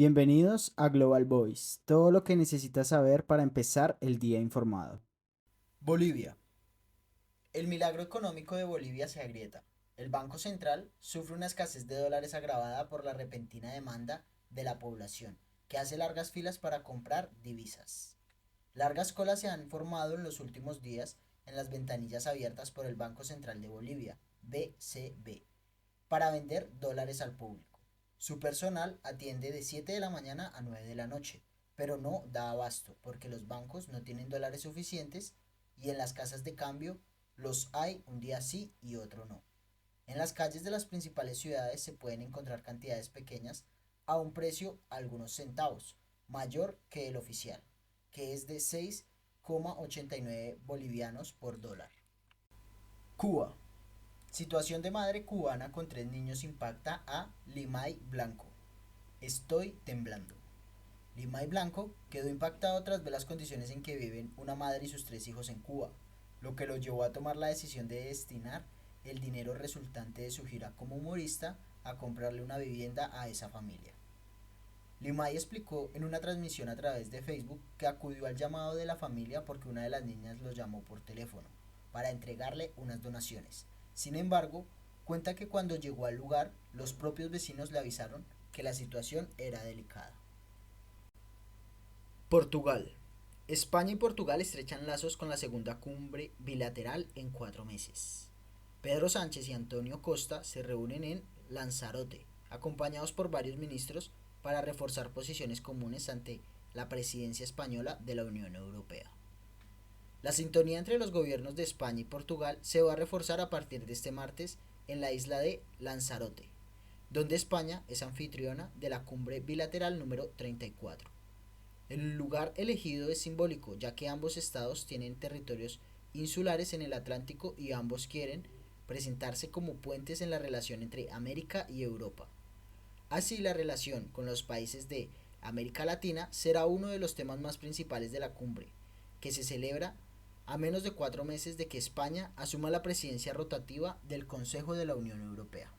Bienvenidos a Global Voice, todo lo que necesitas saber para empezar el día informado. Bolivia. El milagro económico de Bolivia se agrieta. El Banco Central sufre una escasez de dólares agravada por la repentina demanda de la población, que hace largas filas para comprar divisas. Largas colas se han formado en los últimos días en las ventanillas abiertas por el Banco Central de Bolivia, BCB, para vender dólares al público. Su personal atiende de 7 de la mañana a 9 de la noche, pero no da abasto porque los bancos no tienen dólares suficientes y en las casas de cambio los hay un día sí y otro no. En las calles de las principales ciudades se pueden encontrar cantidades pequeñas a un precio algunos centavos, mayor que el oficial, que es de 6,89 bolivianos por dólar. Cuba. Situación de madre cubana con 3 niños impacta a Limay Blanco. Estoy temblando. Limay Blanco quedó impactado tras ver las condiciones en que viven una madre y sus 3 hijos en Cuba, lo que lo llevó a tomar la decisión de destinar el dinero resultante de su gira como humorista a comprarle una vivienda a esa familia. Limay explicó en una transmisión a través de Facebook que acudió al llamado de la familia porque una de las niñas lo llamó por teléfono para entregarle unas donaciones. Sin embargo, cuenta que cuando llegó al lugar, los propios vecinos le avisaron que la situación era delicada. Portugal. España y Portugal estrechan lazos con la segunda cumbre bilateral en 4 meses. Pedro Sánchez y Antonio Costa se reúnen en Lanzarote, acompañados por varios ministros para reforzar posiciones comunes ante la presidencia española de la Unión Europea. La sintonía entre los gobiernos de España y Portugal se va a reforzar a partir de este martes en la isla de Lanzarote, donde España es anfitriona de la cumbre bilateral número 34. El lugar elegido es simbólico, ya que ambos estados tienen territorios insulares en el Atlántico y ambos quieren presentarse como puentes en la relación entre América y Europa. Así, la relación con los países de América Latina será uno de los temas más principales de la cumbre, que se celebra a menos de 4 meses de que España asuma la presidencia rotativa del Consejo de la Unión Europea.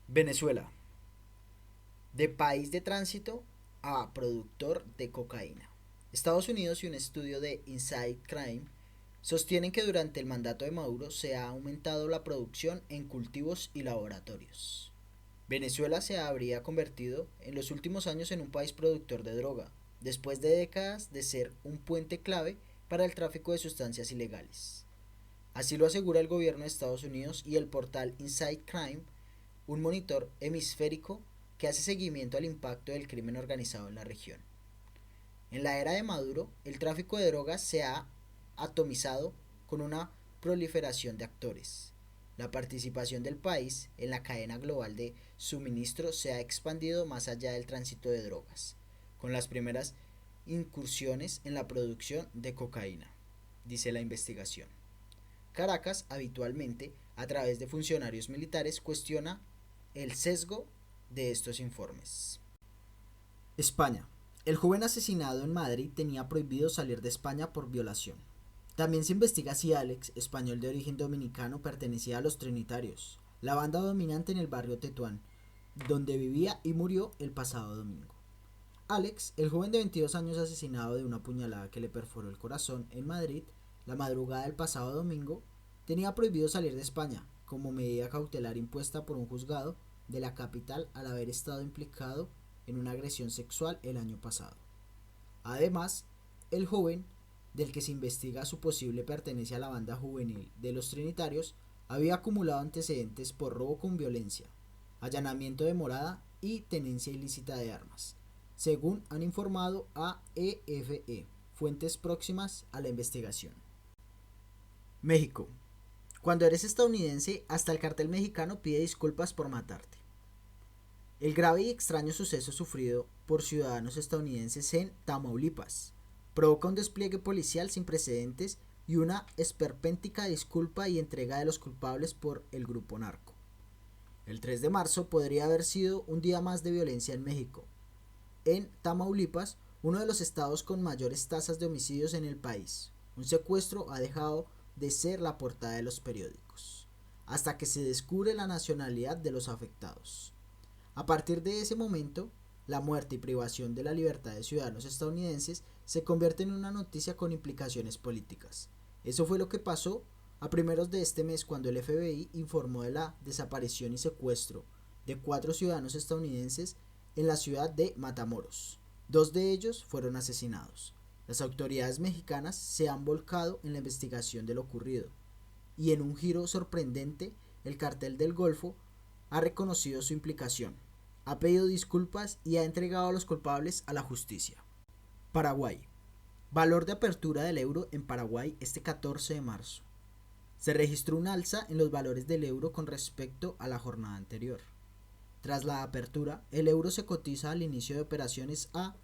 Venezuela. De país de tránsito a productor de cocaína. Estados Unidos y un estudio de Inside Crime sostienen que durante el mandato de Maduro se ha aumentado la producción en cultivos y laboratorios. Venezuela se habría convertido en los últimos años en un país productor de droga, después de décadas de ser un puente clave para el tráfico de sustancias ilegales. Así lo asegura el gobierno de Estados Unidos y el portal Inside Crime, un monitor hemisférico que hace seguimiento al impacto del crimen organizado en la región. En la era de Maduro, el tráfico de drogas se ha atomizado con una proliferación de actores. La participación del país en la cadena global de suministro se ha expandido más allá del tránsito de drogas, con las primeras incursiones en la producción de cocaína, dice la investigación. Caracas, habitualmente, a través de funcionarios militares, cuestiona el sesgo de estos informes. España. El joven asesinado en Madrid tenía prohibido salir de España por violación. También se investiga si Alex, español de origen dominicano, pertenecía a los Trinitarios, la banda dominante en el barrio Tetuán, donde vivía y murió el pasado domingo. Alex, el joven de 22 años asesinado de una puñalada que le perforó el corazón en Madrid la madrugada del pasado domingo, tenía prohibido salir de España, como medida cautelar impuesta por un juzgado de la capital al haber estado implicado en una agresión sexual el año pasado. Además, el joven, del que se investiga su posible pertenencia a la banda juvenil de los Trinitarios, había acumulado antecedentes por robo con violencia, allanamiento de morada y tenencia ilícita de armas, según han informado a EFE, fuentes próximas a la investigación. México. Cuando eres estadounidense, hasta el cartel mexicano pide disculpas por matarte. El grave y extraño suceso sufrido por ciudadanos estadounidenses en Tamaulipas provoca un despliegue policial sin precedentes y una esperpéntica disculpa y entrega de los culpables por el grupo narco. El 3 de marzo podría haber sido un día más de violencia en México. En Tamaulipas, uno de los estados con mayores tasas de homicidios en el país, un secuestro ha dejado de ser la portada de los periódicos, hasta que se descubre la nacionalidad de los afectados. A partir de ese momento, la muerte y privación de la libertad de ciudadanos estadounidenses se convierte en una noticia con implicaciones políticas. Eso fue lo que pasó a primeros de este mes cuando el FBI informó de la desaparición y secuestro de 4 ciudadanos estadounidenses en la ciudad de Matamoros. 2 de ellos fueron asesinados. Las autoridades mexicanas se han volcado en la investigación de lo ocurrido y en un giro sorprendente, el Cartel del Golfo ha reconocido su implicación, ha pedido disculpas y ha entregado a los culpables a la justicia. Paraguay. Valor de apertura del euro en Paraguay este 14 de marzo. Se registró un alza en los valores del euro con respecto a la jornada anterior. Tras la apertura, el euro se cotiza al inicio de operaciones a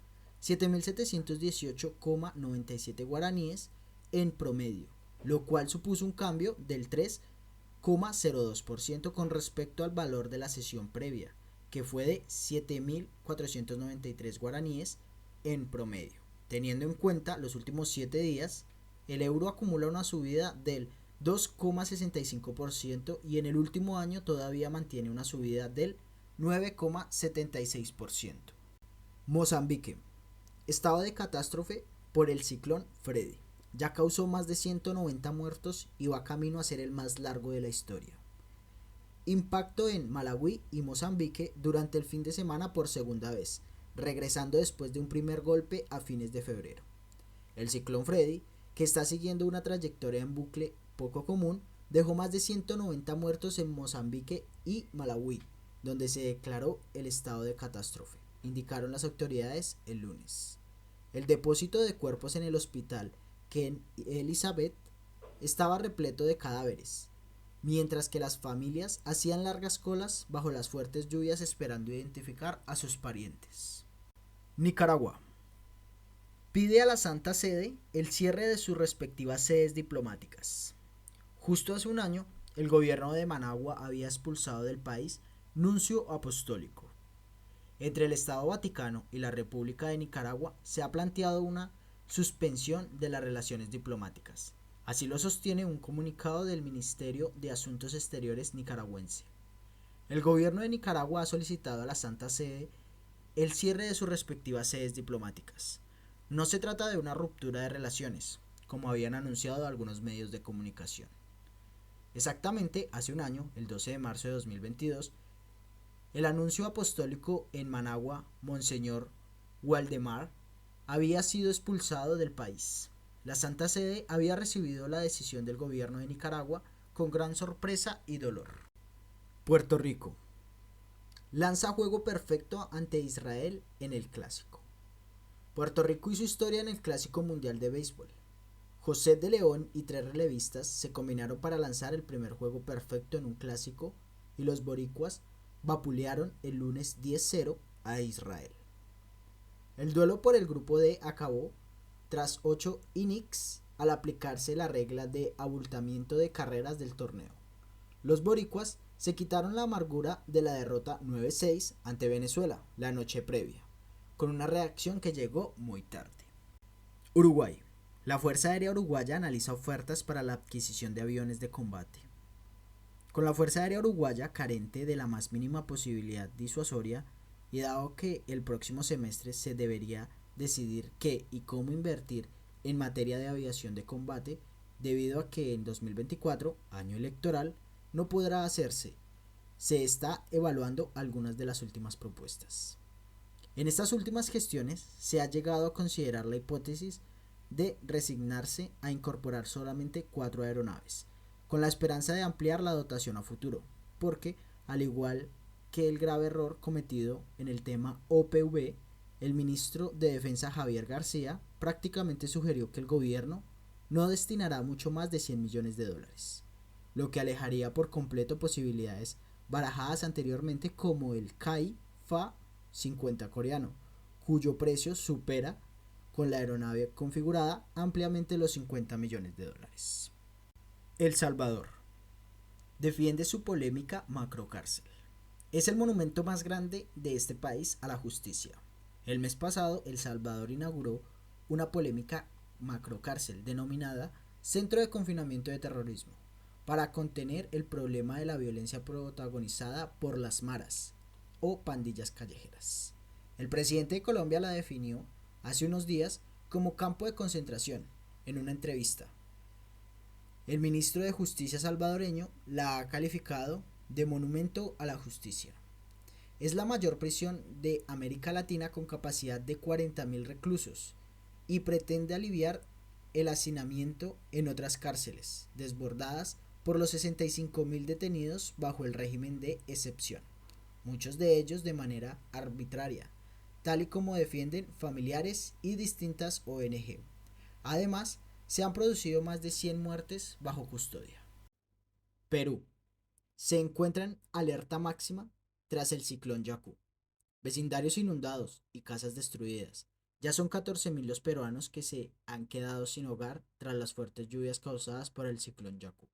7.718,97 guaraníes en promedio, lo cual supuso un cambio del 3,02% con respecto al valor de la sesión previa, que fue de 7.493 guaraníes en promedio. Teniendo en cuenta los últimos 7 días, el euro acumula una subida del 2,65% y en el último año todavía mantiene una subida del 9,76%. Mozambique. Estado de catástrofe por el ciclón Freddy. Ya causó más de 190 muertos y va camino a ser el más largo de la historia. Impacto en Malawi y Mozambique durante el fin de semana por segunda vez, regresando después de un primer golpe a fines de febrero. El ciclón Freddy, que está siguiendo una trayectoria en bucle poco común, dejó más de 190 muertos en Mozambique y Malawi, donde se declaró el estado de catástrofe, indicaron las autoridades el lunes. El depósito de cuerpos en el hospital Ken Elizabeth estaba repleto de cadáveres, mientras que las familias hacían largas colas bajo las fuertes lluvias esperando identificar a sus parientes. Nicaragua. Pide a la Santa Sede el cierre de sus respectivas sedes diplomáticas. Justo hace un año, el gobierno de Managua había expulsado del país nuncio apostólico. Entre el Estado Vaticano y la República de Nicaragua se ha planteado una suspensión de las relaciones diplomáticas. Así lo sostiene un comunicado del Ministerio de Asuntos Exteriores nicaragüense. El gobierno de Nicaragua ha solicitado a la Santa Sede el cierre de sus respectivas sedes diplomáticas. No se trata de una ruptura de relaciones, como habían anunciado algunos medios de comunicación. Exactamente hace un año, el 12 de marzo de 2022, el anuncio apostólico en Managua, Monseñor Waldemar, había sido expulsado del país. La Santa Sede había recibido la decisión del gobierno de Nicaragua con gran sorpresa y dolor. Puerto Rico. Lanza juego perfecto ante Israel en el Clásico. Puerto Rico hizo historia en el Clásico Mundial de Béisbol. José de León y 3 relevistas se combinaron para lanzar el primer juego perfecto en un clásico y los boricuas vapulearon el lunes 10-0 a Israel. El duelo por el grupo D acabó tras 8 innings al aplicarse la regla de abultamiento de carreras del torneo. Los boricuas se quitaron la amargura de la derrota 9-6 ante Venezuela la noche previa, con una reacción que llegó muy tarde. Uruguay. La Fuerza Aérea Uruguaya analiza ofertas para la adquisición de aviones de combate. Con la Fuerza Aérea Uruguaya carente de la más mínima posibilidad disuasoria y dado que el próximo semestre se debería decidir qué y cómo invertir en materia de aviación de combate, debido a que en 2024, año electoral, no podrá hacerse, se está evaluando algunas de las últimas propuestas. En estas últimas gestiones se ha llegado a considerar la hipótesis de resignarse a incorporar solamente 4 aeronaves, con la esperanza de ampliar la dotación a futuro, porque, al igual que el grave error cometido en el tema OPV, el ministro de Defensa Javier García prácticamente sugirió que el gobierno no destinará mucho más de $100 millones, lo que alejaría por completo posibilidades barajadas anteriormente como el KAI Fa-50 coreano, cuyo precio supera con la aeronave configurada ampliamente los $50 millones. El Salvador defiende su polémica macrocárcel. Es el monumento más grande de este país a la justicia. El mes pasado, El Salvador inauguró una polémica macrocárcel denominada Centro de Confinamiento de Terrorismo, para contener el problema de la violencia protagonizada por las maras o pandillas callejeras. El presidente de Colombia la definió hace unos días como campo de concentración en una entrevista. El ministro de Justicia salvadoreño la ha calificado de monumento a la justicia. Es la mayor prisión de América Latina con capacidad de 40.000 reclusos y pretende aliviar el hacinamiento en otras cárceles, desbordadas por los 65.000 detenidos bajo el régimen de excepción, muchos de ellos de manera arbitraria, tal y como defienden familiares y distintas ONG. Además, se han producido más de 100 muertes bajo custodia. Perú. Se encuentra en alerta máxima tras el ciclón Yaku. Vecindarios inundados y casas destruidas. Ya son 14.000 los peruanos que se han quedado sin hogar tras las fuertes lluvias causadas por el ciclón Yaku.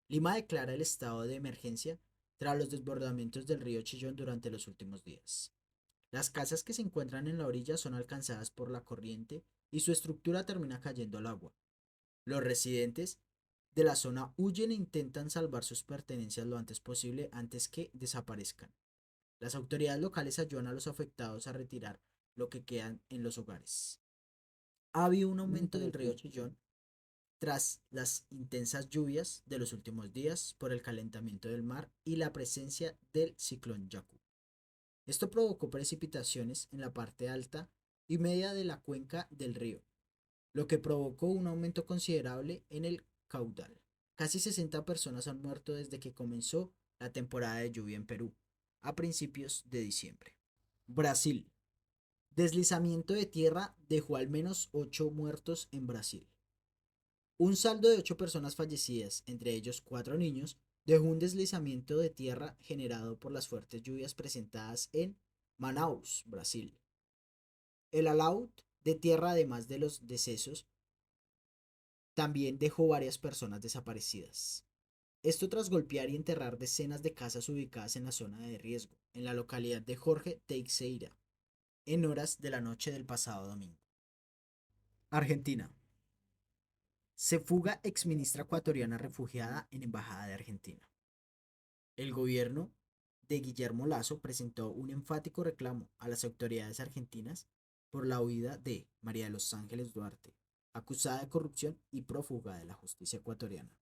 Lima declara el estado de emergencia tras los desbordamientos del río Chillón durante los últimos días. Las casas que se encuentran en la orilla son alcanzadas por la corriente y su estructura termina cayendo al agua. Los residentes de la zona huyen e intentan salvar sus pertenencias lo antes posible antes que desaparezcan. Las autoridades locales ayudan a los afectados a retirar lo que quedan en los hogares. Ha habido un aumento del río Chillón tras las intensas lluvias de los últimos días por el calentamiento del mar y la presencia del ciclón Yaku. Esto provocó precipitaciones en la parte alta y media de la cuenca del río, lo que provocó un aumento considerable en el caudal. Casi 60 personas han muerto desde que comenzó la temporada de lluvia en Perú, a principios de diciembre. Brasil. Deslizamiento de tierra dejó al menos 8 muertos en Brasil. Un saldo de 8 personas fallecidas, entre ellos 4 niños, dejó un deslizamiento de tierra generado por las fuertes lluvias presentadas en Manaus, Brasil. El alaud de tierra, además de los decesos, también dejó varias personas desaparecidas. Esto tras golpear y enterrar decenas de casas ubicadas en la zona de riesgo, en la localidad de Jorge Teixeira, en horas de la noche del pasado domingo. Argentina. Se fuga exministra ecuatoriana refugiada en embajada de Argentina. El gobierno de Guillermo Lasso presentó un enfático reclamo a las autoridades argentinas por la huida de María de los Ángeles Duarte, acusada de corrupción y prófuga de la justicia ecuatoriana.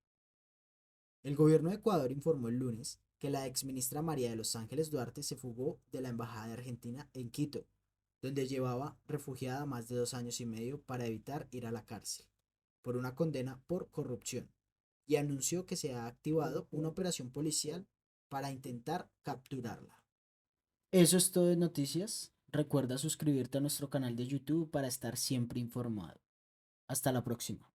El gobierno de Ecuador informó el lunes que la exministra María de los Ángeles Duarte se fugó de la embajada de Argentina en Quito, donde llevaba refugiada más de 2 años y medio para evitar ir a la cárcel, por una condena por corrupción, y anunció que se ha activado una operación policial para intentar capturarla. Eso es todo de noticias. Recuerda suscribirte a nuestro canal de YouTube para estar siempre informado. Hasta la próxima.